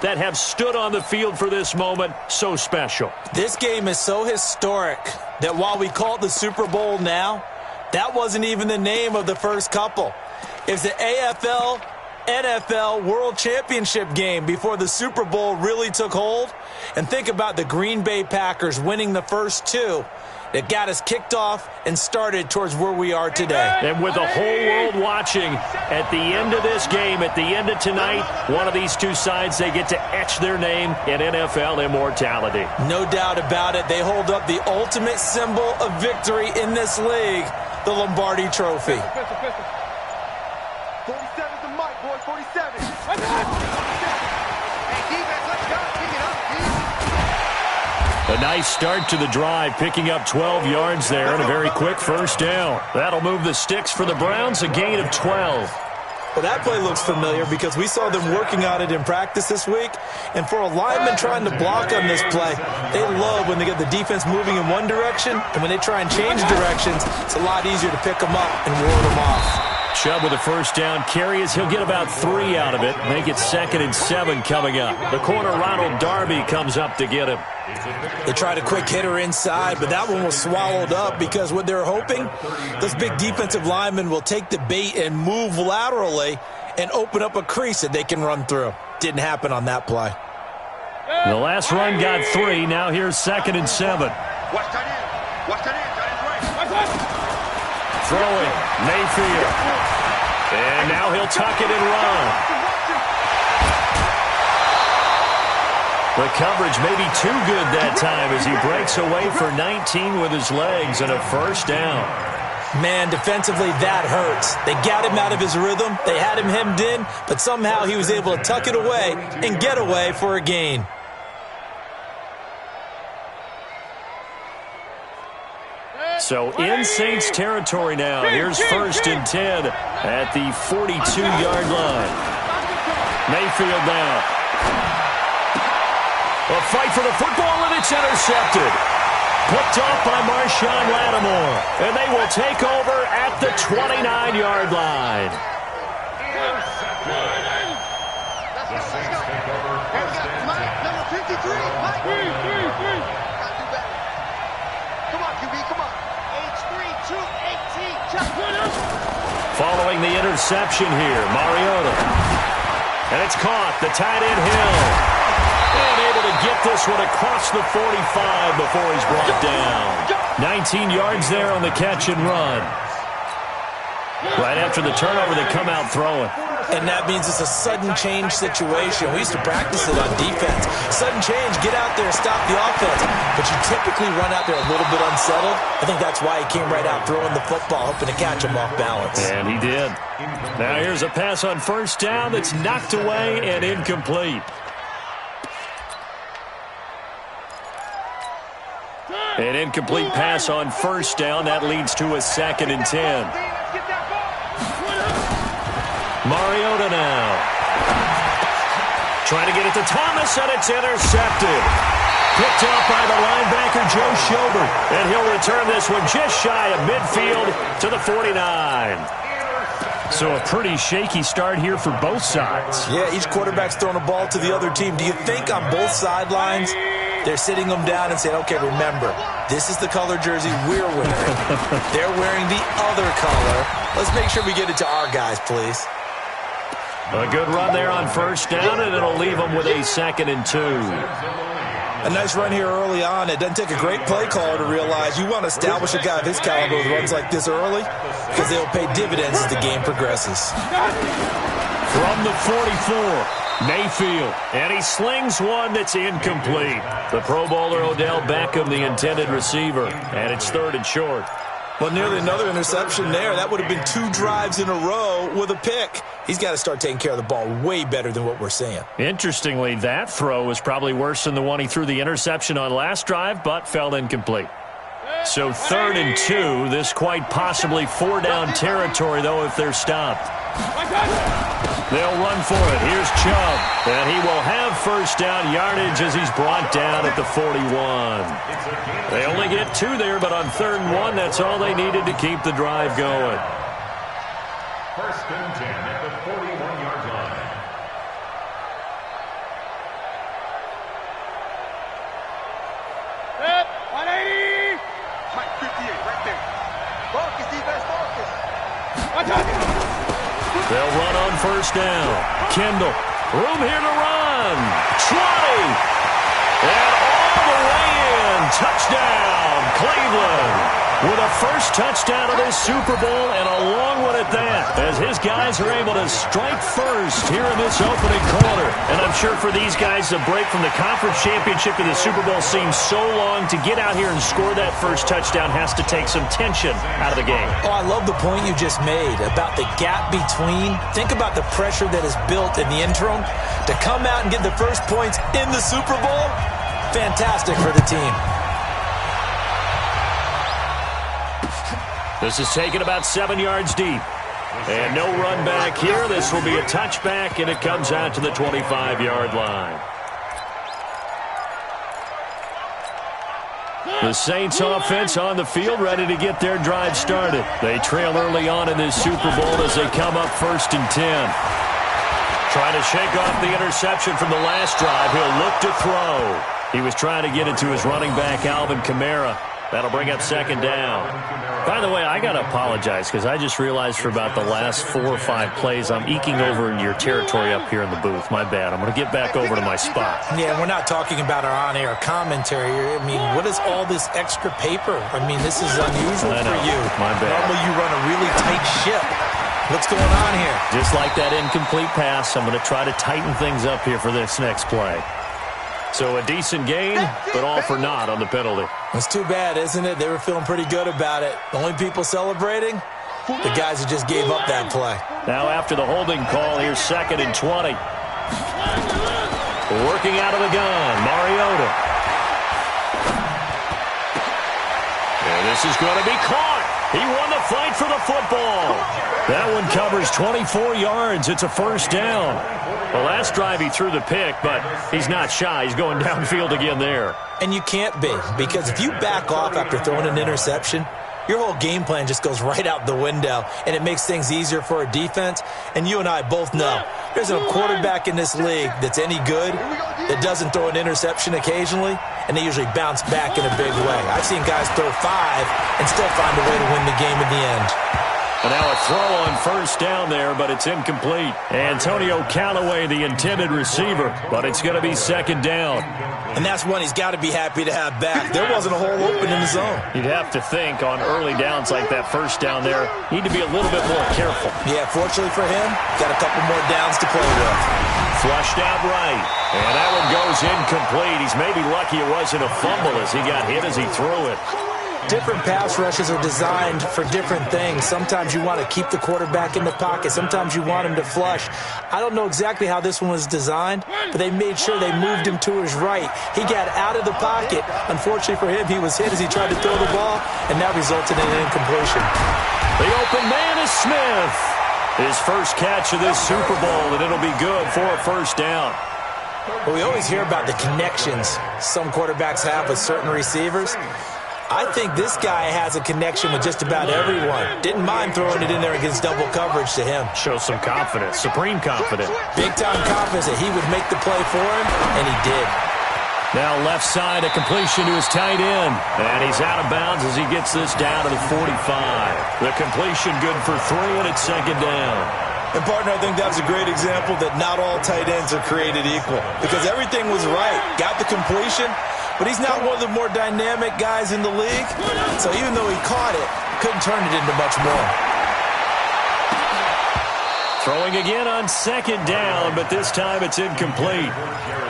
that have stood on the field for this moment so special. This game is so historic that while we call it the Super Bowl now, that wasn't even the name of the first couple. It's the AFL NFL World Championship game before the Super Bowl really took hold. And think about the Green Bay Packers winning the first two that got us kicked off and started towards where we are today. And with the whole world watching, at the end of this game, at the end of tonight, one of these two sides, they get to etch their name in NFL immortality. No doubt about it. They hold up the ultimate symbol of victory in this league, the Lombardi Trophy. 47's the mic, boy. 47. A nice start to the drive, picking up 12 yards there and a very quick first down. That'll move the sticks for the Browns, a gain of 12. Well, that play looks familiar because we saw them working on it in practice this week. And for a lineman trying to block on this play, they love when they get the defense moving in one direction. And when they try and change directions, it's a lot easier to pick them up and ward them off. Chubb with a first down carry as he'll get about 3 out of it. Make it 2nd and 7 coming up. The corner, Ronald Darby, comes up to get him. They tried a quick hitter inside, but that one was swallowed up because what they're hoping, those big defensive linemen will take the bait and move laterally and open up a crease that they can run through. Didn't happen on that play. The last run got 3. Now here's 2nd and 7. Watch that in. Watch that in. Throwing, Mayfield. And now he'll tuck it and run. The coverage may be too good that time as he breaks away for 19 with his legs and a first down. Man, defensively, that hurts. They got him out of his rhythm. They had him hemmed in, but somehow he was able to tuck it away and get away for a gain. So in Saints territory now. Here's 1st and 10 at the 42-yard line. Mayfield now. A fight for the football, and it's intercepted. Picked off by Marshawn Lattimore. And they will take over at the 29-yard line. Following the interception here, Mariota. And it's caught, the tight end Hill. And able to get this one across the 45 before he's brought down. 19 yards there on the catch and run. Right after the turnover, they come out throwing. And that means it's a sudden change situation. We used to practice it on defense. Sudden change, get out there, stop the offense. But you typically run out there a little bit unsettled. I think that's why he came right out throwing the football, hoping to catch him off balance. And he did. Now here's a pass on first down that's knocked away and incomplete. An incomplete pass on first down. That leads to a 2nd and 10. Mariota now. Trying to get it to Thomas, and it's intercepted. Picked off by the linebacker, Joe Schobert. And he'll return this one just shy of midfield to the 49. So a pretty shaky start here for both sides. Yeah, each quarterback's throwing a ball to the other team. Do you think on both sidelines they're sitting them down and saying, okay, remember, this is the color jersey we're wearing. They're wearing the other color. Let's make sure we get it to our guys, please. A good run there on first down, and it'll leave them with a 2nd and 2. A nice run here early on. It doesn't take a great play caller to realize you want to establish a guy of his caliber with runs like this early because they'll pay dividends as the game progresses. From the 44, Mayfield, and he slings one that's incomplete. The Pro Bowler Odell Beckham, the intended receiver, and it's 3rd and short. Well, nearly another interception there. That would have been 2 drives in a row with a pick. He's got to start taking care of the ball way better than what we're seeing. Interestingly, that throw was probably worse than the one he threw the interception on last drive, but fell incomplete. So 3rd and 2. This quite possibly 4-down territory, though, if they're stopped. They'll run for it. Here's Chubb, and he will have first down yardage as he's brought down at the 41. They only get 2 there, but on 3rd and 1, that's all they needed to keep the drive going. 1st and 10 at the 41-yard line. on first down. Kendall, room here to run. 20. And all the way in. Touchdown, Cleveland. With a first touchdown of this Super Bowl, and a long one at that, as his guys are able to strike first here in this opening quarter. And I'm sure for these guys, the break from the conference championship to the Super Bowl seems so long. To get out here and score that first touchdown has to take some tension out of the game. Oh, I love the point you just made about the gap between. Think about the pressure that is built in the interim. To come out and get the first points in the Super Bowl, fantastic for the team. This is taken about 7 yards deep. And no run back here. This will be a touchback, and it comes out to the 25-yard line. The Saints offense on the field, ready to get their drive started. They trail early on in this Super Bowl as they come up 1st and 10. Trying to shake off the interception from the last drive. He'll look to throw. He was trying to get it to his running back, Alvin Kamara. That'll bring up 2nd down. By the way, I got to apologize because I just realized for about the last 4 or 5 plays, I'm eking over into your territory up here in the booth. My bad. I'm going to get back over to my spot. Yeah, we're not talking about our on-air commentary. I mean, what is all this extra paper? I mean, this is unusual for you. My bad. Normally you run a really tight ship. What's going on here? Just like that incomplete pass, I'm going to try to tighten things up here for this next play. So a decent gain, but all for naught on the penalty. It's too bad, isn't it? They were feeling pretty good about it. The only people celebrating, the guys who just gave up that play. Now after the holding call, here's 2nd and 20. Working out of the gun, Mariota. And this is going to be caught. He won the fight for the football. That one covers 24 yards. It's a 1st down. The last drive he threw the pick, but he's not shy. He's going downfield again there. And you can't be, because if you back off after throwing an interception, your whole game plan just goes right out the window, and it makes things easier for a defense. And you and I both know there's a quarterback in this league that's any good that doesn't throw an interception occasionally, and they usually bounce back in a big way. I've seen guys throw 5 and still find a way to win the game in the end. And now a throw on 1st down there, but it's incomplete. Antonio Callaway, the intended receiver, but it's going to be 2nd down. And that's one he's got to be happy to have back. There wasn't a hole open in the zone. You'd have to think on early downs like that 1st down there, need to be a little bit more careful. Yeah, fortunately for him, got a couple more downs to play with. Flushed out right. And that one goes incomplete. He's maybe lucky it wasn't a fumble as he got hit as he threw it. Different pass rushes are designed for different things. Sometimes you want to keep the quarterback in the pocket. Sometimes you want him to flush. I don't know exactly how this one was designed, but they made sure they moved him to his right. He got out of the pocket. Unfortunately for him, he was hit as he tried to throw the ball, and that resulted in an incompletion. The open man is Smith. His first catch of this Super Bowl, and it'll be good for a 1st down. Well, we always hear about the connections some quarterbacks have with certain receivers. I think this guy has a connection with just about everyone. Didn't mind throwing it in there against double coverage to him. Shows some confidence, supreme confidence. Big-time confidence that he would make the play for him, and he did. Now left side, a completion to his tight end. And he's out of bounds as he gets this down to the 45. The completion good for 3, and it's 2nd down. And, partner, I think that's a great example that not all tight ends are created equal. Because everything was right. Got the completion, but he's not one of the more dynamic guys in the league. So even though he caught it, couldn't turn it into much more. Throwing again on 2nd down, but this time it's incomplete.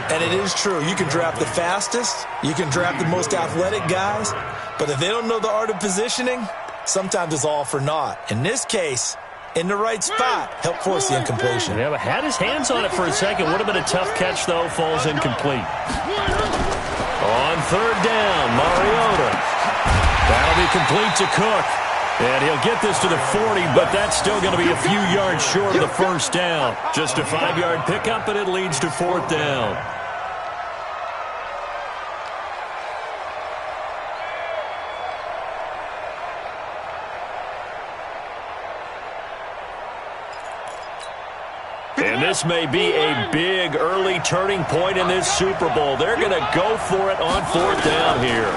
And it is true. You can draft the fastest. You can draft the most athletic guys. But if they don't know the art of positioning, sometimes it's all for naught. In this case, in the right spot, help force the incompletion. Yeah, but had his hands on it for a second. Would have been a tough catch, though. Falls incomplete. On 3rd down, Mariota. That'll be complete to Cook. And he'll get this to the 40, but that's still going to be a few yards short of the 1st down. Just a 5-yard pickup, and it leads to 4th down. And this may be a big early turning point in this Super Bowl. They're going to go for it on 4th down here.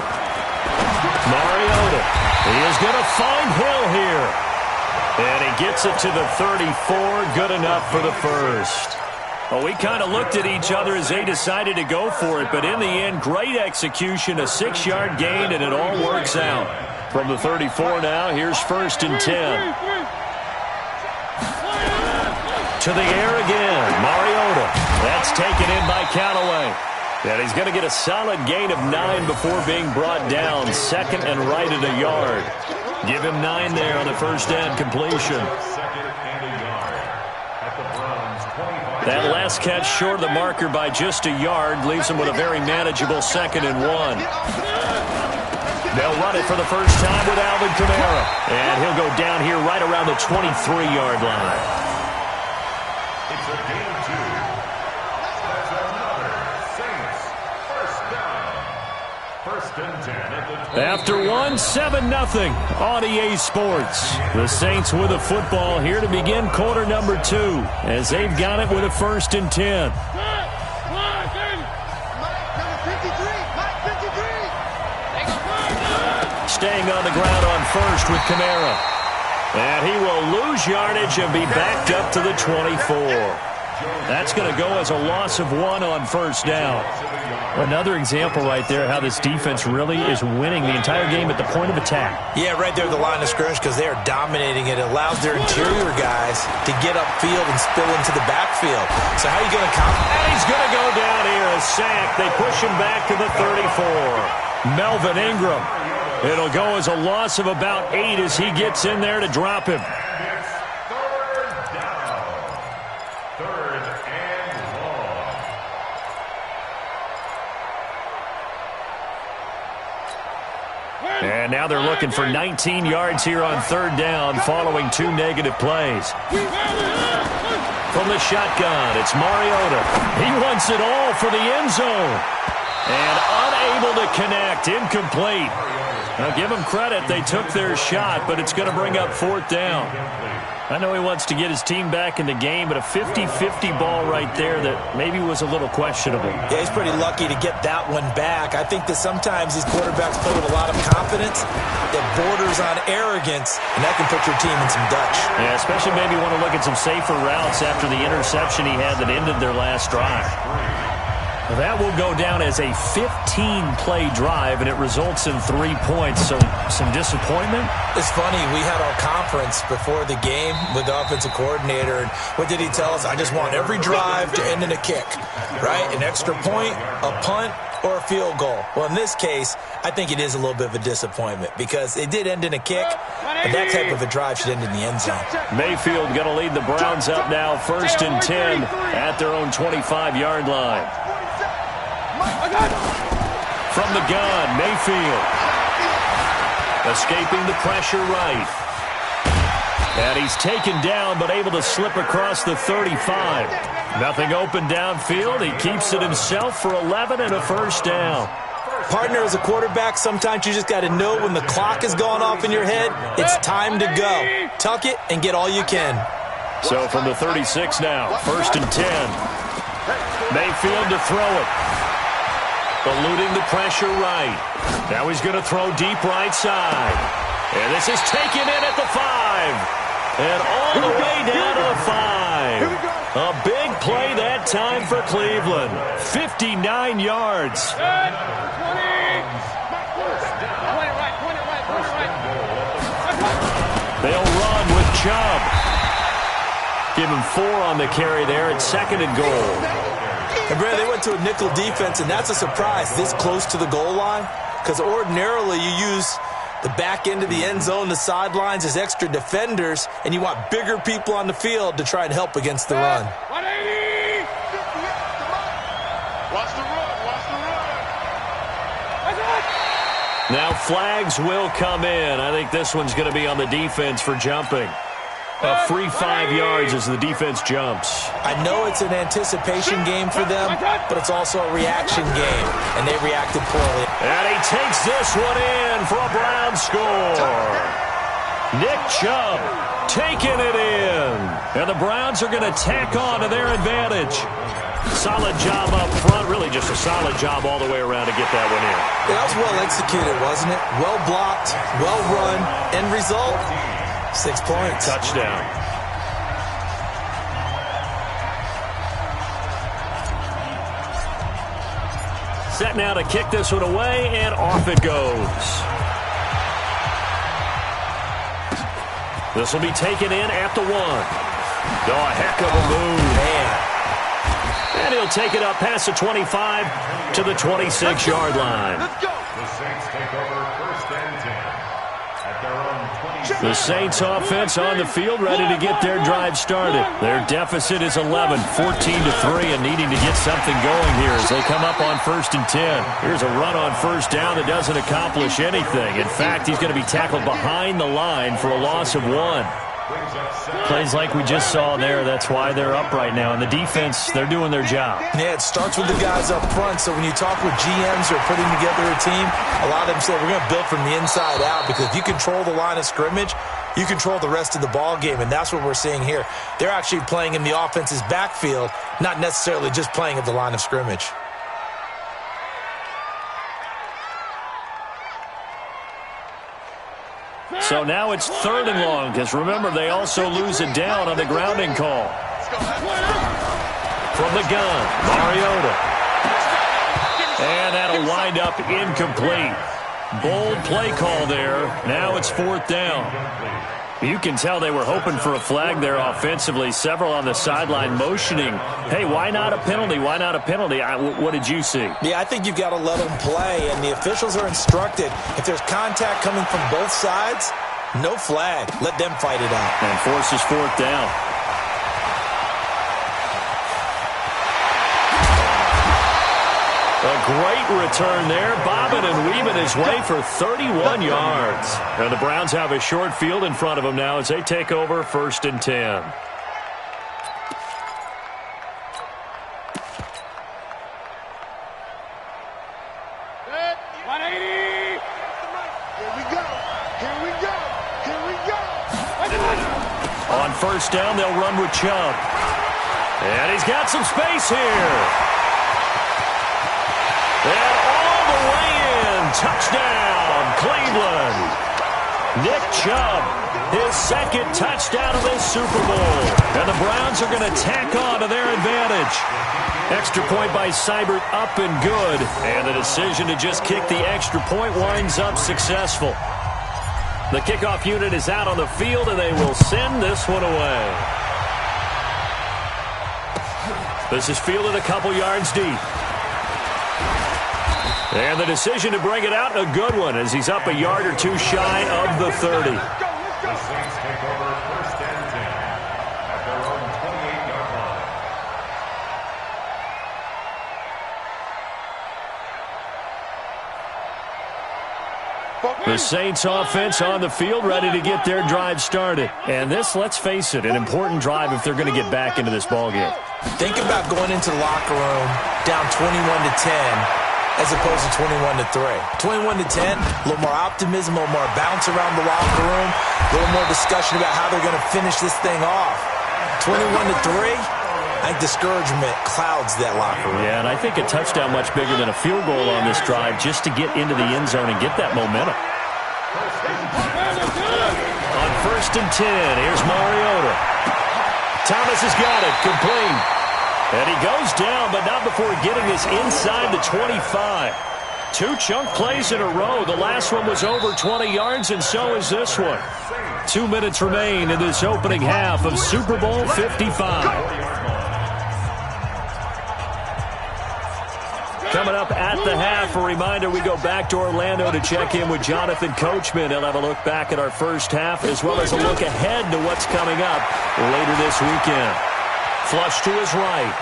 Mariota, he is going to find Hill here. And he gets it to the 34. Good enough for the first. Well, we kind of looked at each other as they decided to go for it, but in the end, great execution, a 6-yard gain, and it all works out. From the 34 now, here's 1st and 10. To the air again, Mariota. That's taken in by Callaway. And he's going to get a solid gain of 9 before being brought down. 2nd and right at a yard. Give him 9 there on the first down completion. That last catch short of the marker by just a yard leaves him with a very manageable 2nd and 1. They'll run it for the first time with Alvin Kamara. And he'll go down here right around the 23-yard line. It's a gain of 2. That's another Saints first down. 1st and 10 at the 20. After 7-0 on EA Sports. The Saints with a football here to begin quarter number 2 as they've got it with a 1st and 10. Staying on the ground on first with Kamara. And he will lose yardage and be backed up to the 24. That's going to go as a loss of 1 on first down. Another example right there how this defense really is winning the entire game at the point of attack. Yeah, right there at the line of scrimmage because they are dominating it. It allows their interior guys to get upfield and spill into the backfield. So how are you going to counter? And he's going to go down here, a sack. They push him back to the 34. Melvin Ingram. It'll go as a loss of about 8 as he gets in there to drop him. And now they're looking for 19 yards here on 3rd down following 2 negative plays. From the shotgun, it's Mariota. He wants it all for the end zone. And unable to connect, incomplete. Now give them credit, they took their shot, but it's going to bring up 4th down. I know he wants to get his team back in the game, but a 50-50 ball right there that maybe was a little questionable. Yeah, he's pretty lucky to get that one back. I think that sometimes these quarterbacks play with a lot of confidence that borders on arrogance, and that can put your team in some Dutch. Yeah, especially maybe want to look at some safer routes after the interception he had that ended their last drive. Well, that will go down as a 15-play drive, and it results in 3 points. So some disappointment? It's funny. We had our conference before the game with the offensive coordinator, and what did he tell us? I just want every drive to end in a kick, right? An extra point, a punt, or a field goal. Well, in this case, I think it is a little bit of a disappointment because it did end in a kick, but that type of a drive should end in the end zone. Mayfield going to lead the Browns up now, 1st and 10 at their own 25-yard line. From the gun, Mayfield. Escaping the pressure right. And he's taken down, but able to slip across the 35. Nothing open downfield. He keeps it himself for 11 and a first down. Partner, as a quarterback, sometimes you just got to know when the clock has gone off in your head, it's time to go. Tuck it and get all you can. So from the 36 now, 1st and 10. Mayfield to throw it. Eluding the pressure right. Now he's going to throw deep right side. And this is taken in at the 5. And all the way down to the 5. A big play that time for Cleveland. 59 yards. They'll run with Chubb. Give him 4 on the carry there at 2nd and goal. And, Brad, they went to a nickel defense, and that's a surprise this close to the goal line because ordinarily you use the back end of the end zone, the sidelines as extra defenders, and you want bigger people on the field to try and help against the run. 180! Watch the run, watch the run. Now flags will come in. I think this one's going to be on the defense for jumping. A free 5 yards as the defense jumps. I know it's an anticipation game for them, but it's also a reaction game, and they reacted poorly. And he takes this one in for a Brown score. Nick Chubb taking it in. And the Browns are going to tack on to their advantage. Solid job up front. Really just a solid job all the way around to get that one in. Yeah, that was well executed, wasn't it? Well blocked, well run. End result, 6 points. Touchdown. Set now to kick this one away, and off it goes. This will be taken in at the 1. Oh, a heck of a move. Man. And he'll take it up past the 25 to the 26-yard line. Let's go. The Saints take over first and 10 at their own 20. The Saints offense on the field, ready to get their drive started. Their deficit is 11, 14-3, and needing to get something going here as they come up on first and 10. Here's a run on first down that doesn't accomplish anything. In fact, he's going to be tackled behind the line for a loss of 1. Plays like we just saw there. That's why they're up right now. And the defense, they're doing their job. Yeah, it starts with the guys up front. So when you talk with GMs who are putting together a team, a lot of them say we're going to build from the inside out, because if you control the line of scrimmage, you control the rest of the ball game, and that's what we're seeing here. They're actually playing in the offense's backfield, not necessarily just playing at the line of scrimmage. So now it's 3rd and long, because remember, they also lose it down on the grounding call. From the gun, Mariota. And that'll wind up incomplete. Bold play call there. Now it's 4th down. You can tell they were hoping for a flag there offensively. Several on the sideline motioning, hey, why not a penalty? Why not a penalty? What did you see? Yeah, I think you've got to let them play, and the officials are instructed, if there's contact coming from both sides, no flag. Let them fight it out. And forces 4th down. A great return there, bobbing and weaving his way for 31 yards. And the Browns have a short field in front of them now as they take over first and 10. On first down, they'll run with Chubb. And he's got some space here. And all the way in. Touchdown, Cleveland. Nick Chubb, his 2nd touchdown of this Super Bowl. And the Browns are going to tack on to their advantage. Extra point by Seibert, up and good. And the decision to just kick the extra point winds up successful. The kickoff unit is out on the field, and they will send this one away. This is fielded a couple yards deep. And the decision to bring it out, a good one, as he's up a yard or two shy of the 30. The Saints take over first and 10 at their own 28-yard line. The Saints offense on the field, ready to get their drive started. And this, let's face it, an important drive if they're going to get back into this ballgame. Think about going into the locker room down 21-10. As opposed to 21-3. 21-10, a little more optimism, a little more bounce around the locker room, a little more discussion about how they're going to finish this thing off. 21-3, I think discouragement clouds that locker room. Yeah, and I think a touchdown much bigger than a field goal on this drive just to get into the end zone and get that momentum. On first and 10, here's Mariota. Thomas has got it, complete. And he goes down, but not before getting this inside the 25. 2 chunk plays in a row. The last one was over 20 yards, and so is this one. 2 minutes remain in this opening half of Super Bowl 55. Coming up at the half, a reminder, we go back to Orlando to check in with Jonathan Coachman. He'll have a look back at our first half, as well as a look ahead to what's coming up later this weekend. Flush to his right.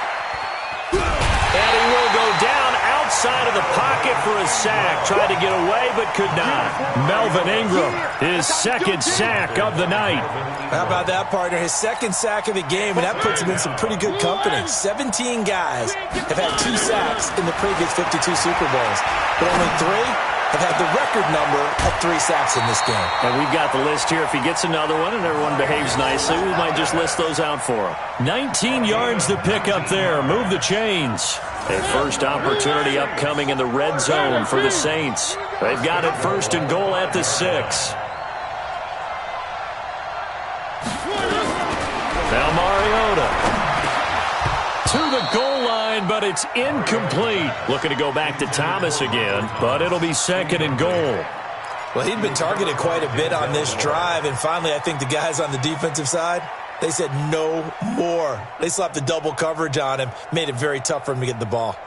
And he will go down outside of the pocket for a sack. Tried to get away, but could not. Melvin Ingram, his 2nd sack of the night. How about that, partner? His 2nd sack of the game, and that puts him in some pretty good company. 17 guys have had 2 sacks in the previous 52 Super Bowls, but only 3 have had the record number of 3 sacks in this game. And we've got the list here. If he gets another one and everyone behaves nicely, we might just list those out for him. 19 yards to pick up there. Move the chains. A first opportunity upcoming in the red zone for the Saints. They've got it 1st and goal at the 6. the goal line, but it's incomplete. Looking to go back to Thomas again, but it'll be 2nd and goal. Well, he'd been targeted quite a bit on this drive, and finally I think the guys on the defensive side, they said no more. They slapped the double coverage on him, made it very tough for him to get the ball.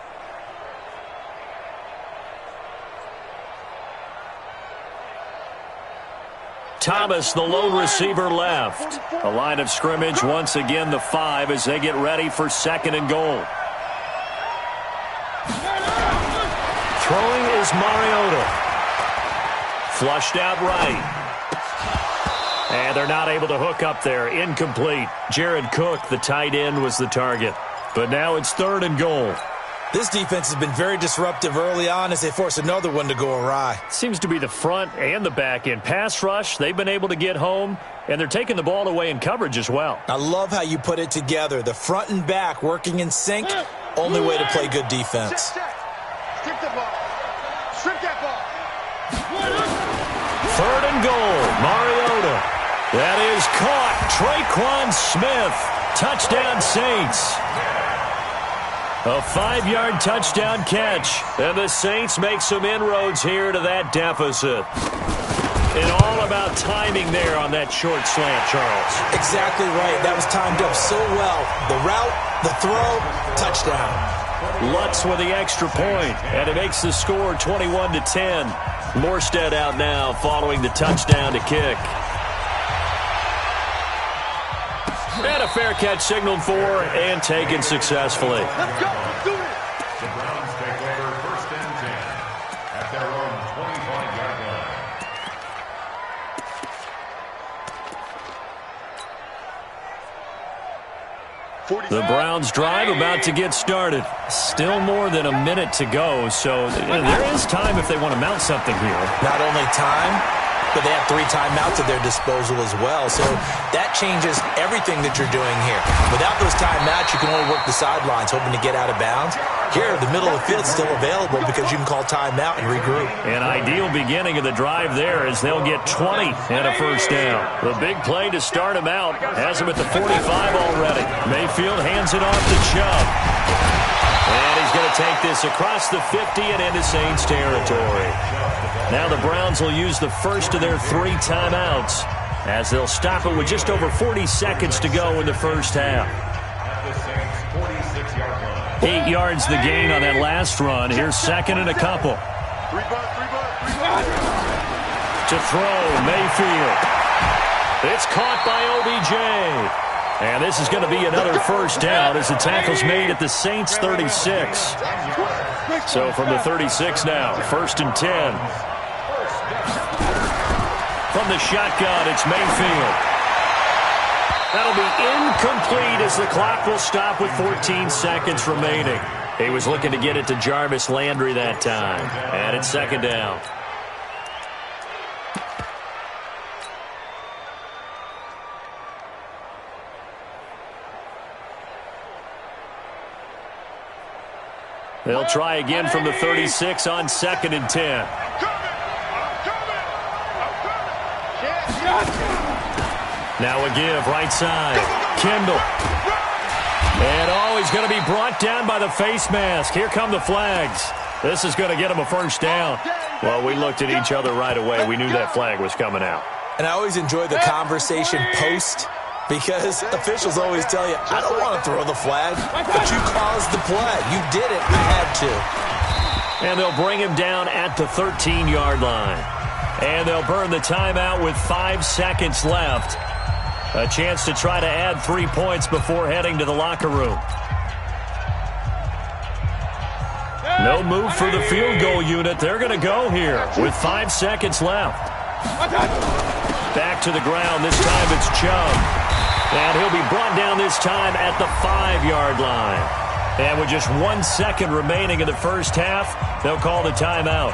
Thomas, the lone receiver, left. A line of scrimmage, once again the 5 as they get ready for 2nd and goal. Throwing is Mariota. Flushed out right. And they're not able to hook up there. Incomplete. Jared Cook, the tight end, was the target. But now it's 3rd and goal. This defense has been very disruptive early on as they force another one to go awry. Seems to be the front and the back end. Pass rush, they've been able to get home, and they're taking the ball away in coverage as well. I love how you put it together. The front and back working in sync. Only way to play good defense. Strip the ball. Strip that ball. 3rd and goal. Mariota. That is caught. Traquan Smith. Touchdown Saints. A 5-yard touchdown catch. And the Saints make some inroads here to that deficit. And all about timing there on that short slant, Charles. Exactly right. That was timed up so well. The route, the throw, touchdown. Lutz with the extra point, and it makes the score 21-10. Morstead out now following the touchdown to kick. And a fair catch signaled for and taken successfully. Let's go. Let's do it. The Browns take over 1st and 10 at their own 25-yard line. The Browns drive about to get started. Still more than a minute to go, so there is time if they want to mount something here. Not only time, but they have 3 timeouts at their disposal as well. So that changes everything that you're doing here. Without those timeouts, you can only work the sidelines, hoping to get out of bounds. Here, the middle of the field is still available because you can call timeout and regroup. An ideal beginning of the drive there as they'll get 20 and a 1st down. The big play to start him out has him at the 45 already. Mayfield hands it off to Chubb. And he's going to take this across the 50 and into Saints territory. Now the Browns will use the first of their 3 timeouts as they'll stop it with just over 40 seconds to go in the first half. 8 yards the gain on that last run. Here's 2nd and a couple. To throw, Mayfield. It's caught by OBJ. And this is going to be another 1st down as the tackle's made at the Saints 36. So from the 36 now, 1st and 10. From the shotgun, it's Mayfield. That'll be incomplete as the clock will stop with 14 seconds remaining. He was looking to get it to Jarvis Landry that time. And it's 2nd down. They'll try again from the 36 on 2nd and 10. Now a give, right side. Kendall. And he's going to be brought down by the face mask. Here come the flags. This is going to get him a 1st down. Well, we looked at each other right away. We knew that flag was coming out. And I always enjoy the conversation post because officials always tell you, I don't want to throw the flag, but you caused the play. You did it. I had to. And they'll bring him down at the 13-yard line. And they'll burn the timeout with 5 seconds left. A chance to try to add 3 points before heading to the locker room. No move for the field goal unit. They're going to go here with 5 seconds left. Back to the ground. This time it's Chubb. And he'll be brought down this time at the 5-yard line. And with just 1 second remaining in the first half, they'll call the timeout.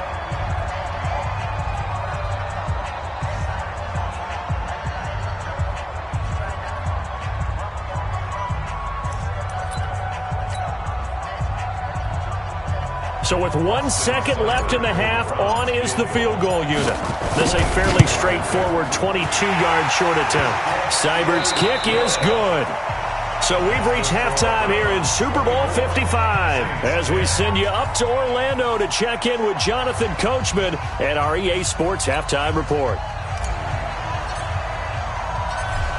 So with 1 second left in the half, on is the field goal unit. This a fairly straightforward 22-yard short attempt. Seibert's kick is good. So we've reached halftime here in Super Bowl 55 as we send you up to Orlando to check in with Jonathan Coachman and our EA Sports Halftime Report.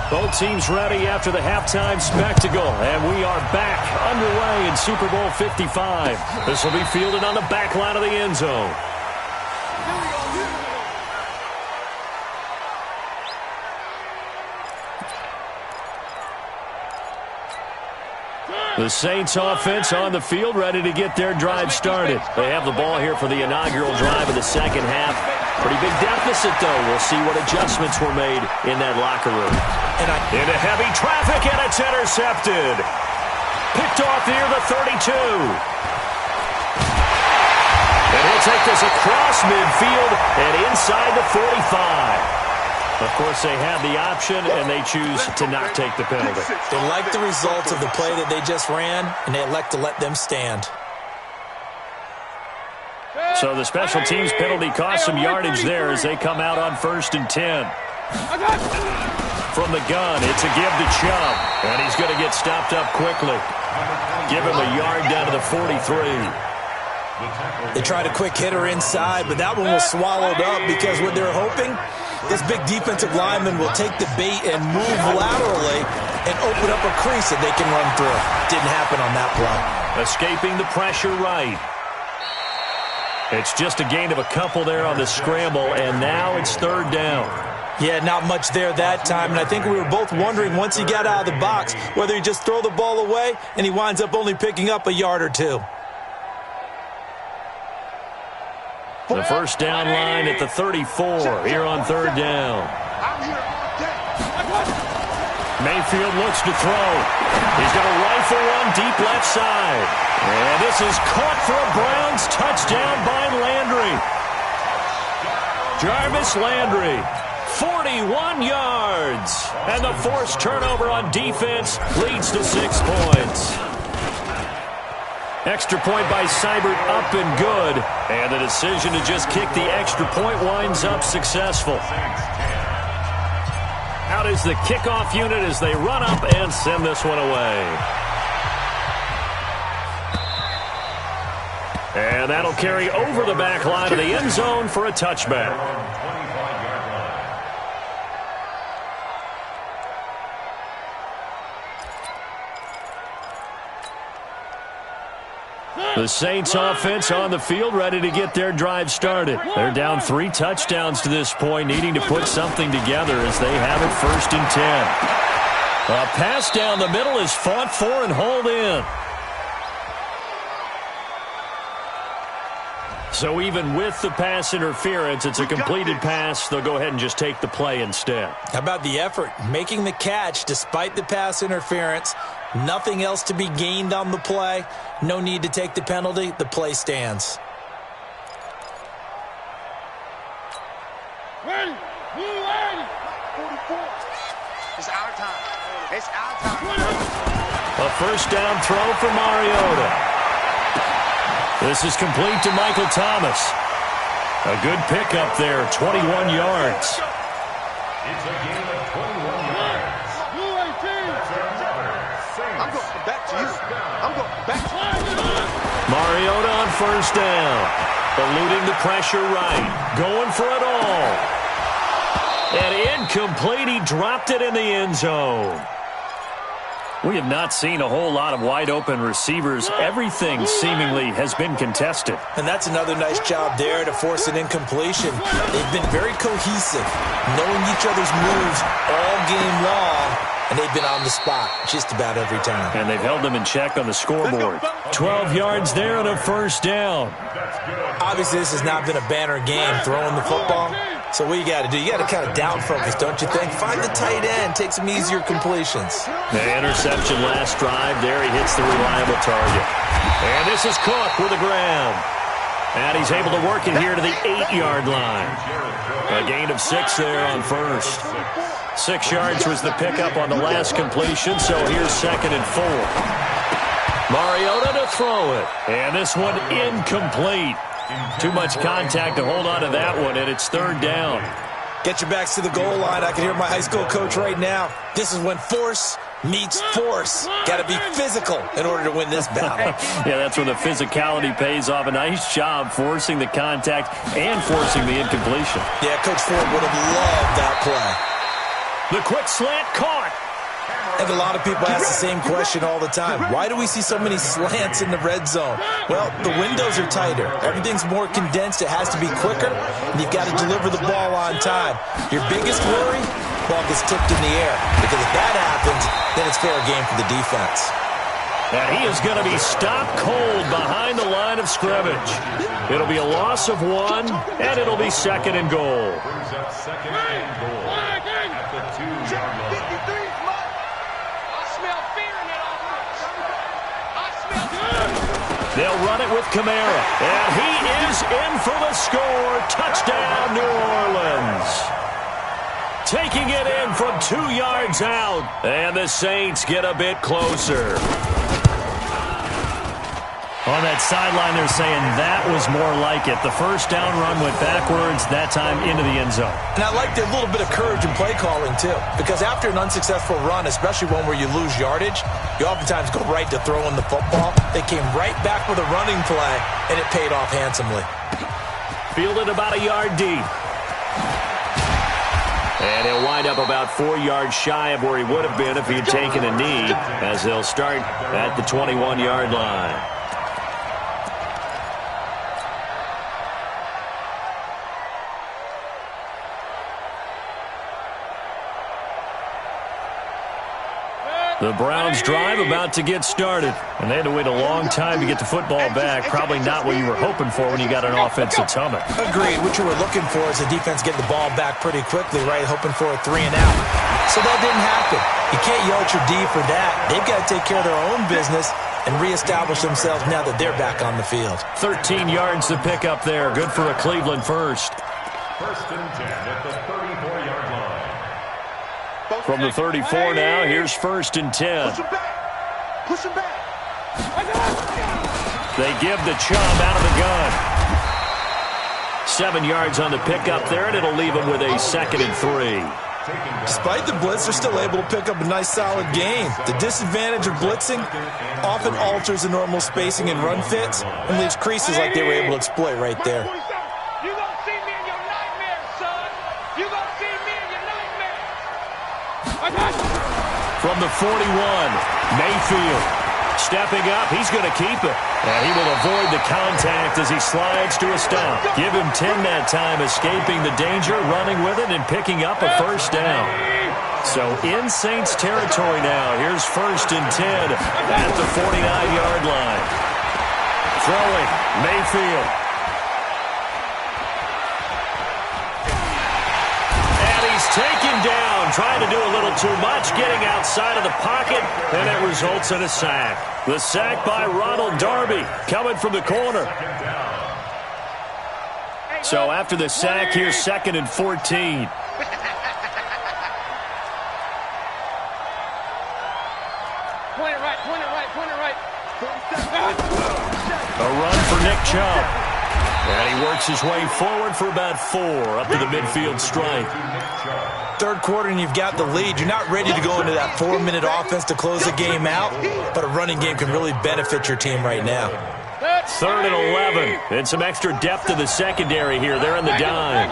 Both teams ready after the halftime spectacle, and we are back underway in Super Bowl 55. This will be fielded on the back line of the end zone. The Saints offense on the field, ready to get their drive started. They have the ball here for the inaugural drive of the second half. Pretty big deficit, though. We'll see what adjustments were made in that locker room. Into heavy traffic, and it's intercepted. Picked off near the 32. And he'll take this across midfield and inside the 45. Of course, they had the option, and they choose to not take the penalty. They like the results of the play that they just ran, and they elect to let them stand. So the special teams penalty cost some yardage there as they come out on 1st and 10. From the gun, it's a give to Chubb, and he's going to get stopped up quickly. Give him a yard down to the 43. They tried a quick hitter inside, but that one was swallowed up because what they're hoping, this big defensive lineman will take the bait and move laterally and open up a crease that they can run through. Didn't happen on that play. Escaping the pressure right. It's just a gain of a couple there on the scramble, and now it's 3rd down. Yeah, not much there that time, and I think we were both wondering once he got out of the box whether he just throw the ball away and he winds up only picking up a yard or two. The first down line at the 34 here on 3rd down. Mayfield looks to throw. He's got a rifle one deep left side. And this is caught for a Browns touchdown by Landry. Jarvis Landry, 41 yards. And the forced turnover on defense leads to 6 points. Extra point by Seibert up and good. And the decision to just kick the extra point winds up successful. Out is the kickoff unit as they run up and send this one away. And that'll carry over the back line of the end zone for a touchback. The Saints offense on the field ready to get their drive started. They're down 3 touchdowns to this point, needing to put something together as they have it 1st and 10. A pass down the middle is fought for and hauled in. So even with the pass interference, it's a completed pass. They'll go ahead and just take the play instead. How about the effort? Making the catch despite the pass interference. Nothing else to be gained on the play. No need to take the penalty. The play stands. Ready. 44. It's our time. It's our time. A first down throw for Mariota. This is complete to Michael Thomas. A good pickup there, 21 yards. It's a gain of 21 yards. I'm going back to you. I'm going back to you. Mariota on first down. Eluding the pressure right. Going for it all. And incomplete. He dropped it in the end zone. We have not seen a whole lot of wide-open receivers. Everything seemingly has been contested. And that's another nice job there to force an incompletion. They've been very cohesive, knowing each other's moves all game long, and they've been on the spot just about every time. And they've held them in check on the scoreboard. 12 yards there and a first down. Obviously, this has not been a banner game throwing the football. So what you got to do, you got to kind of down focus, don't you think? Find the tight end, take some easier completions. The interception last drive there. He hits the reliable target. And this is Cook with a grab. And he's able to work it here to the 8-yard line. A gain of 6 there on first. 6 yards was the pickup on the last completion, so here's 2nd and 4. Mariota to throw it. And this one incomplete. Too much contact to hold on to that one, and it's 3rd down. Get your backs to the goal line. I can hear my high school coach right now. This is when force meets force. Got to be physical in order to win this battle. Yeah, that's where the physicality pays off. A nice job forcing the contact and forcing the incompletion. Yeah, Coach Ford would have loved that play. The quick slant caught. I think a lot of people ask the same question all the time. Why do we see so many slants in the red zone? Well, the windows are tighter. Everything's more condensed. It has to be quicker, and you've got to deliver the ball on time. Your biggest worry? Ball gets tipped in the air, because if that happens, then it's fair game for the defense. And he is going to be stopped cold behind the line of scrimmage. It'll be a loss of 1, and it'll be 2nd and goal. Brings up 2nd and goal at the 2-yard line. They'll run it with Kamara, and he is in for the score. Touchdown, New Orleans. Taking it in from 2 yards out, and the Saints get a bit closer. On that sideline, they're saying that was more like it. The first down run went backwards, that time into the end zone. And I like their little bit of courage in play calling, too. Because after an unsuccessful run, especially one where you lose yardage, you oftentimes go right to throwing the football. They came right back with a running play, and it paid off handsomely. Fielded about a yard deep. And he'll wind up about 4 yards shy of where he would have been if he had taken a knee, as they'll start at the 21-yard line. The Browns drive about to get started, and they had to wait a long time to get the football back. Probably not what you were hoping for when you got an offense that's humming. Agreed. What you were looking for is the defense getting the ball back pretty quickly, right? Hoping for a 3-and-out. So that didn't happen. You can't yell at your D for that. They've got to take care of their own business and reestablish themselves now that they're back on the field. 13 yards to pick up there. Good for a Cleveland first. 1st and 10 at the 34-yard line. From the 34 now, here's 1st and 10. Push him back. Push him back. They give the Chubb out of the gun. 7 yards on the pickup there, and it'll leave them with a 2nd and 3. Despite the blitz, they're still able to pick up a nice, solid gain. The disadvantage of blitzing often alters the normal spacing and run fits and leaves creases like they were able to exploit right there. You gonna see me in your nightmares, son. You gonna see me in your nightmares. From the 41, Mayfield stepping up. He's going to keep it. And he will avoid the contact as he slides to a stop. Give him 10 that time, escaping the danger, running with it, and picking up a first down. So in Saints territory now. Here's 1st and 10 at the 49-yard line. Throwing, Mayfield. Taken down, trying to do a little too much, getting outside of the pocket, and it results in a sack. The sack by Ronald Darby, coming from the corner. So after the sack, here's 2nd and 14. Point it right, point it right, point it right. A run for Nick Chubb. And he works his way forward for about 4 up to the midfield stripe. Third quarter and you've got the lead. You're not ready to go into that 4-minute offense to close the game out, but a running game can really benefit your team right now. 3rd and 11. And some extra depth to the secondary here. They're in the dime.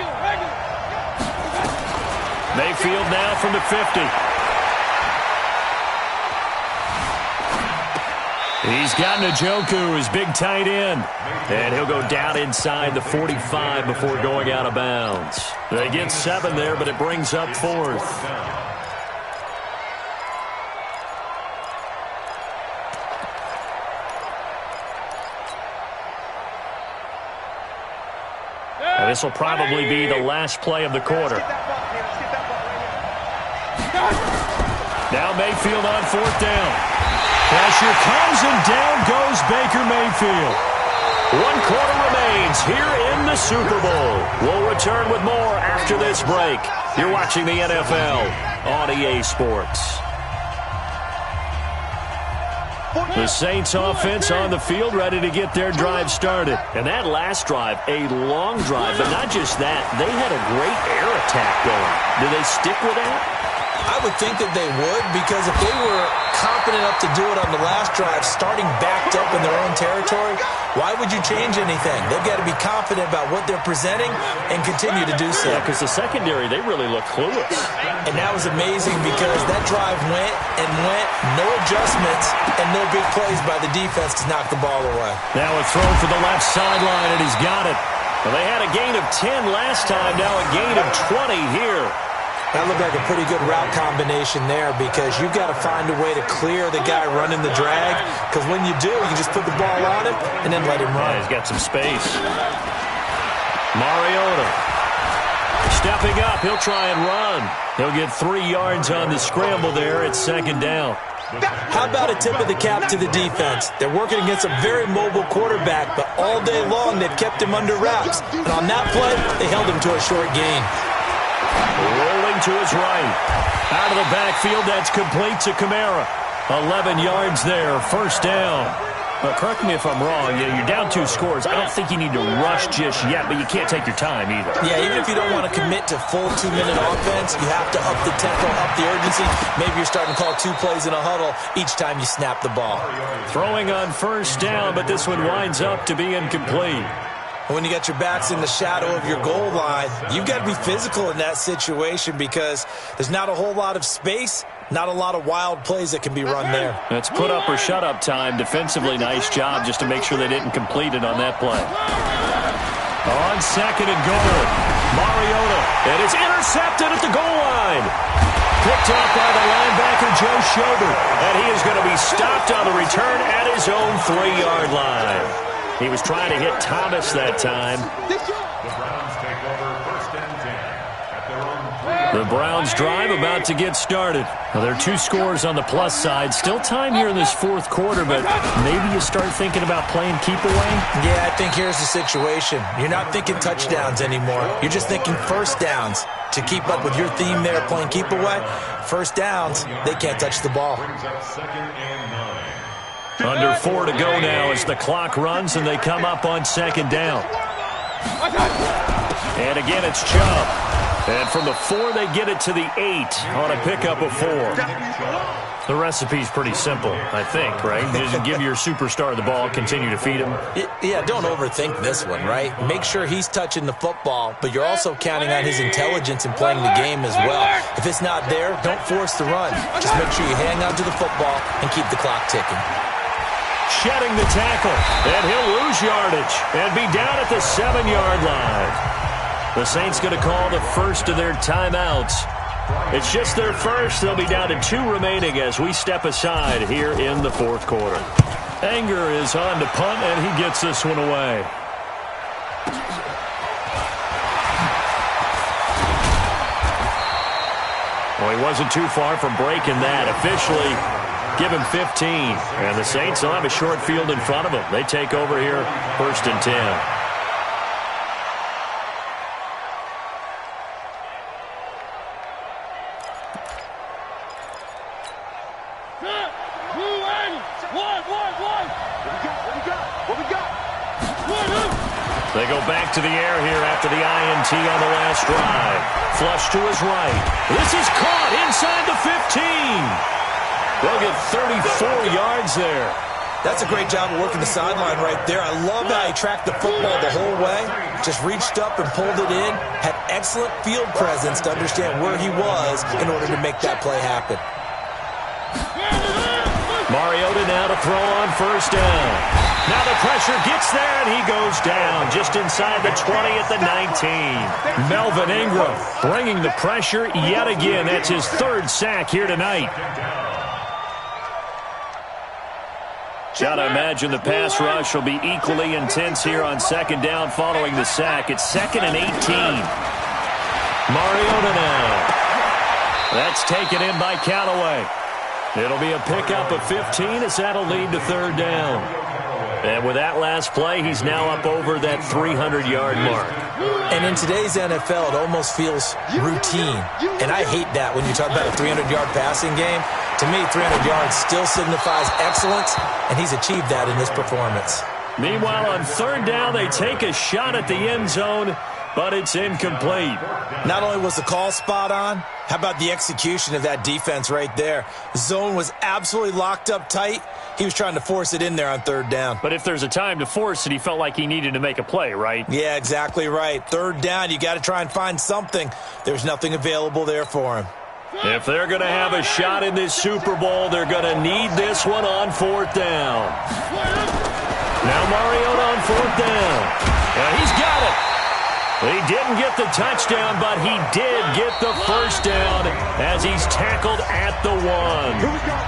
Mayfield now from the 50. He's got Njoku, his big tight end. And he'll go down inside the 45 before going out of bounds. They get 7 there, but it brings up 4th. And this will probably be the last play of the quarter. Now Mayfield on 4th down. Pressure comes, and down goes Baker Mayfield. 1 quarter remains here in the Super Bowl. We'll return with more after this break. You're watching the NFL on EA Sports. The Saints offense on the field, ready to get their drive started. And that last drive, a long drive, but not just that. They had a great air attack going. Do they stick with that? I would think that they would, because if they were confident enough to do it on the last drive, starting backed up in their own territory, why would you change anything? They've got to be confident about what they're presenting and continue to do so. Yeah, because the secondary, they really look clueless. And that was amazing because that drive went and went, no adjustments, and no big plays by the defense to knock the ball away. Now a throw for the left sideline, and he's got it. Well, they had a gain of 10 last time, now a gain of 20 here. That looked like a pretty good route combination there, because you've got to find a way to clear the guy running the drag, because when you do, you just put the ball on him and then let him run. Yeah, he's got some space. Mariota stepping up. He'll try and run. He'll get 3 yards on the scramble there. It's second down. How about a tip of the cap to the defense? They're working against a very mobile quarterback, but all day long they've kept him under wraps. And on that play, they held him to a short gain. Rolling to his right. Out of the backfield, that's complete to Kamara. 11 yards there, first down. But correct me if I'm wrong, you're down 2 scores. I don't think you need to rush just yet, but you can't take your time either. Yeah, even if you don't want to commit to full 2-minute offense, you have to up the tempo, up the urgency. Maybe you're starting to call 2 plays in a huddle each time you snap the ball. Throwing on first down, but this one winds up to be incomplete. When you got your backs in the shadow of your goal line, you've got to be physical in that situation, because there's not a whole lot of space, not a lot of wild plays that can be run there. It's put up or shut up time. Defensively, nice job just to make sure they didn't complete it on that play. On second and goal, Mariota, and it's intercepted at the goal line. Picked up by the linebacker, Joe Schobert, and he is going to be stopped on the return at his own 3-yard line. He was trying to hit Thomas that time. The Browns take over first and 10 at their own 3. The Browns drive about to get started. Well, there are 2 scores on the plus side. Still time here in this fourth quarter, but maybe you start thinking about playing keep away? Yeah, I think here's the situation. You're not thinking touchdowns anymore. You're just thinking first downs. To keep up with your theme there, playing keep away, first downs, they can't touch the ball. Brings up second and 9. Under 4 to go now as the clock runs and they come up on second down. And again, it's Chubb. And from the 4, they get it to the 8 on a pickup of 4. The recipe's pretty simple, I think, right? Just give your superstar the ball, continue to feed him. Yeah, don't overthink this one, right? Make sure he's touching the football, but you're also counting on his intelligence in playing the game as well. If it's not there, don't force the run. Just make sure you hang on to the football and keep the clock ticking. Shedding the tackle, and he'll lose yardage and be down at the 7-yard line. The Saints going to call the first of their timeouts. It's just their first. They'll be down to 2 remaining as we step aside here in the fourth quarter. Anger is on to punt, and he gets this one away. Well, he wasn't too far from breaking that. Officially, give him 15. And the Saints will have a short field in front of them. They take over here, first and 10. They go back to the air here after the INT on the last drive. Flush to his right. This is caught inside the 15. They'll get 34 yards there. That's a great job of working the sideline right there. I love how he tracked the football the whole way. Just reached up and pulled it in. Had excellent field presence to understand where he was in order to make that play happen. Mariota now to throw on first down. Now the pressure gets there, and he goes down just inside the 20 at the 19. Melvin Ingram bringing the pressure yet again. That's his 3rd sack here tonight. Got to imagine the pass rush will be equally intense here on second down following the sack. It's 2nd and 18. Mariota now. That's taken in by Callaway. It'll be a pickup of 15 as that'll lead to 3rd down. And with that last play, he's now up over that 300-yard mark. And in today's NFL, it almost feels routine. And I hate that when you talk about a 300-yard passing game. To me, 300 yards still signifies excellence, and he's achieved that in this performance. Meanwhile, on 3rd down, they take a shot at the end zone. but it's incomplete. Not only was the call spot on, how about the execution of that defense right there? The zone was absolutely locked up tight. He was trying to force it in there on third down. But if there's a time to force it, he felt like he needed to make a play, right? Yeah, exactly right. Third down, you got to try and find something. There's nothing available there for him. If they're going to have a shot in this Super Bowl, they're going to need this one on fourth down. Now Mariota on fourth down. He's got it. He didn't get the touchdown, but he did get the first down as he's tackled at the 1.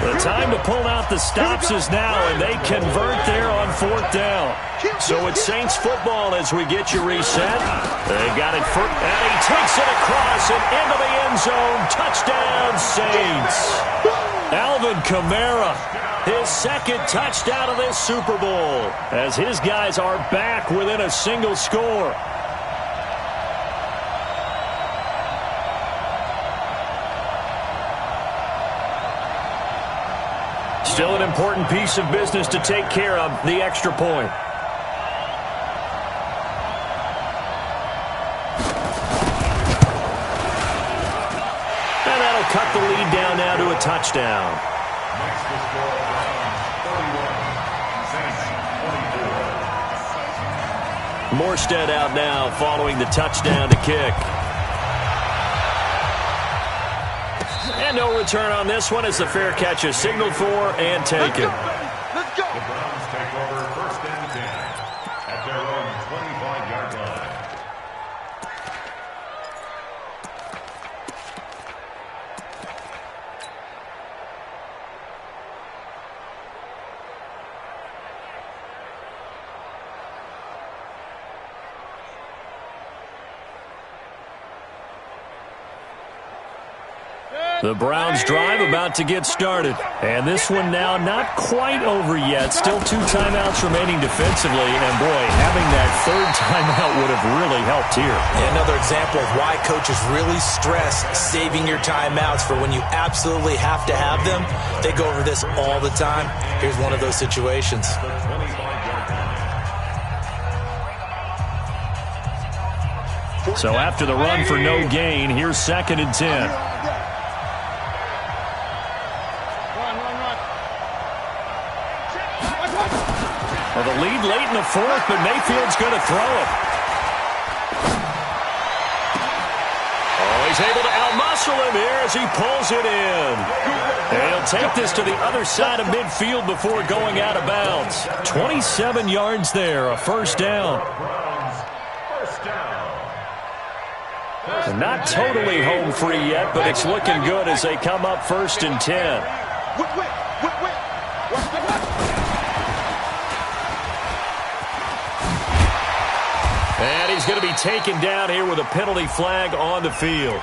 The time to pull out the stops is now, and they convert there on fourth down. So it's Saints football as we get you reset. They got it first, and he takes it across and into the end zone. Touchdown, Saints. Alvin Kamara, his second touchdown of this Super Bowl, as his guys are back within a single score. Still an important piece of business to take care of, the extra point. And that'll cut the lead down now to a touchdown. Next to score, Browns 31, Saints 24. Morstead out now following the touchdown to kick. And no return on this one as the fair catch is signaled for and taken. Let's go. The Browns take over first and 10 at their own 25-yard line. The Browns drive about to get started. And this one now not quite over yet. Still 2 timeouts remaining defensively. And, boy, having that third timeout would have really helped here. Another example of why coaches really stress saving your timeouts for when you absolutely have to have them. They go over this all the time. Here's one of those situations. So after the run for no gain, here's 2nd and 10. Well, the lead late in the fourth, but Mayfield's going to throw it. Oh, he's able to outmuscle him here as he pulls it in. And he'll take this to the other side of midfield before going out of bounds. 27 yards there, a first down. And not totally home free yet, but it's looking good as they come up 1st and 10. And he's going to be taken down here with a penalty flag on the field.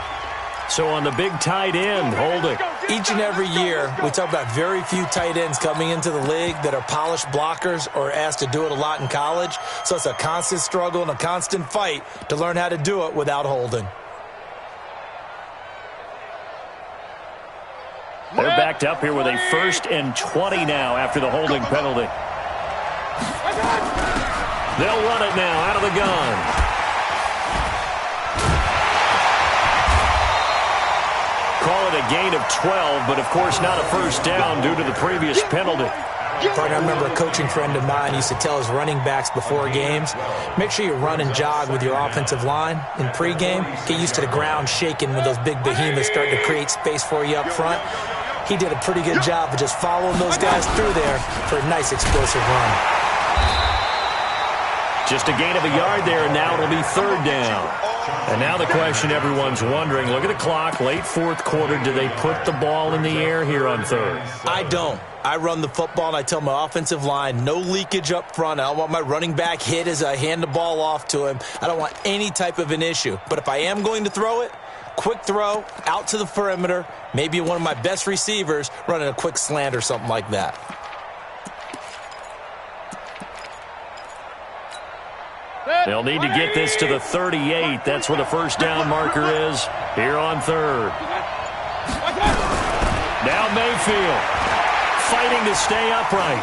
So on the big tight end, holding. Each and every year, we talk about very few tight ends coming into the league that are polished blockers or asked to do it a lot in college. So it's a constant struggle and a constant fight to learn how to do it without holding. They're backed up here with a 1st and 20 now after the holding penalty. They'll run it now out of the gun. Call it a gain of 12, but of course not a first down due to the previous penalty. I remember a coaching friend of mine used to tell his running backs before games, make sure you run and jog with your offensive line in pregame. Get used to the ground shaking when those big behemoths start to create space for you up front. He did a pretty good job of just following those guys through there for a nice explosive run. Just a gain of a yard there, and now it'll be 3rd down. And now the question everyone's wondering, look at the clock, late 4th quarter, do they put the ball in the air here on 3rd? I don't. I run the football, and I tell my offensive line, no leakage up front. I don't want my running back hit as I hand the ball off to him. I don't want any type of an issue. But if I am going to throw it, quick throw, out to the perimeter, maybe one of my best receivers running a quick slant or something like that. They'll need to get this to the 38. That's where the first down marker is here on 3rd. Now Mayfield fighting to stay upright.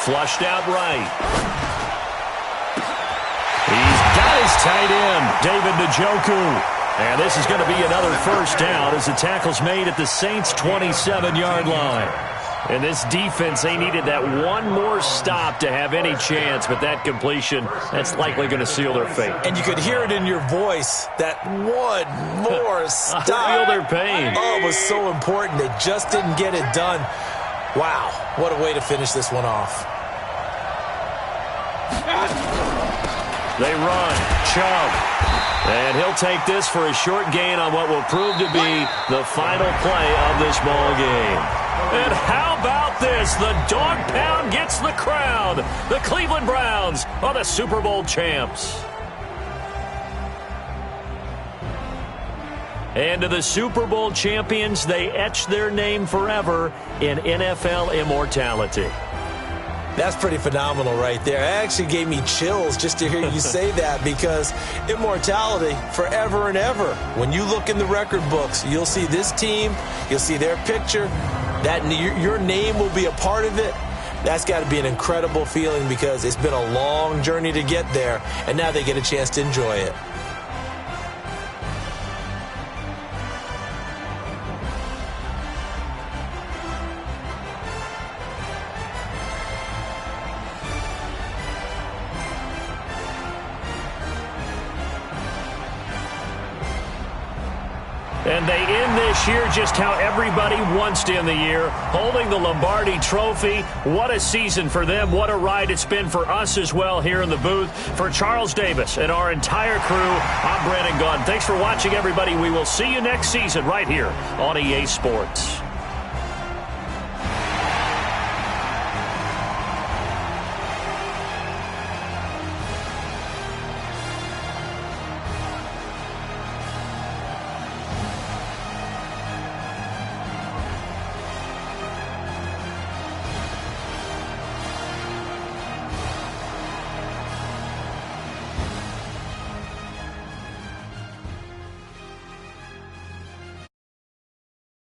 Flushed out right. He's got his Tight end, David Njoku. And this is going to be another first down as the tackle's made at the Saints' 27-yard line. And this defense, they needed that one more stop to have any chance, but that completion, that's likely going to seal their fate. And you could hear it in your voice, that one more stop. I feel their pain. Oh, it was so important. They just didn't get it done. Wow, what a way to finish this one off. They run. Chubb. And he'll take this for a short gain on what will prove to be the final play of this ball game. And how about this? The dog pound gets the crown. The Cleveland Browns are the Super Bowl champs. And to the Super Bowl champions, they etch their name forever in NFL immortality. That's pretty phenomenal right there. It actually gave me chills just to hear you say that, because immortality forever and ever. When you look in the record books, you'll see this team, you'll see their picture, that your name will be a part of it. That's got to be an incredible feeling, because it's been a long journey to get there, and now they get a chance to enjoy it. And they end this year just how everybody wants to end the year, holding the Lombardi Trophy. What a season for them. What a ride it's been for us as well here in the booth. For Charles Davis and our entire crew, I'm Brandon Gaudin. Thanks for watching, everybody. We will see you next season right here on EA Sports.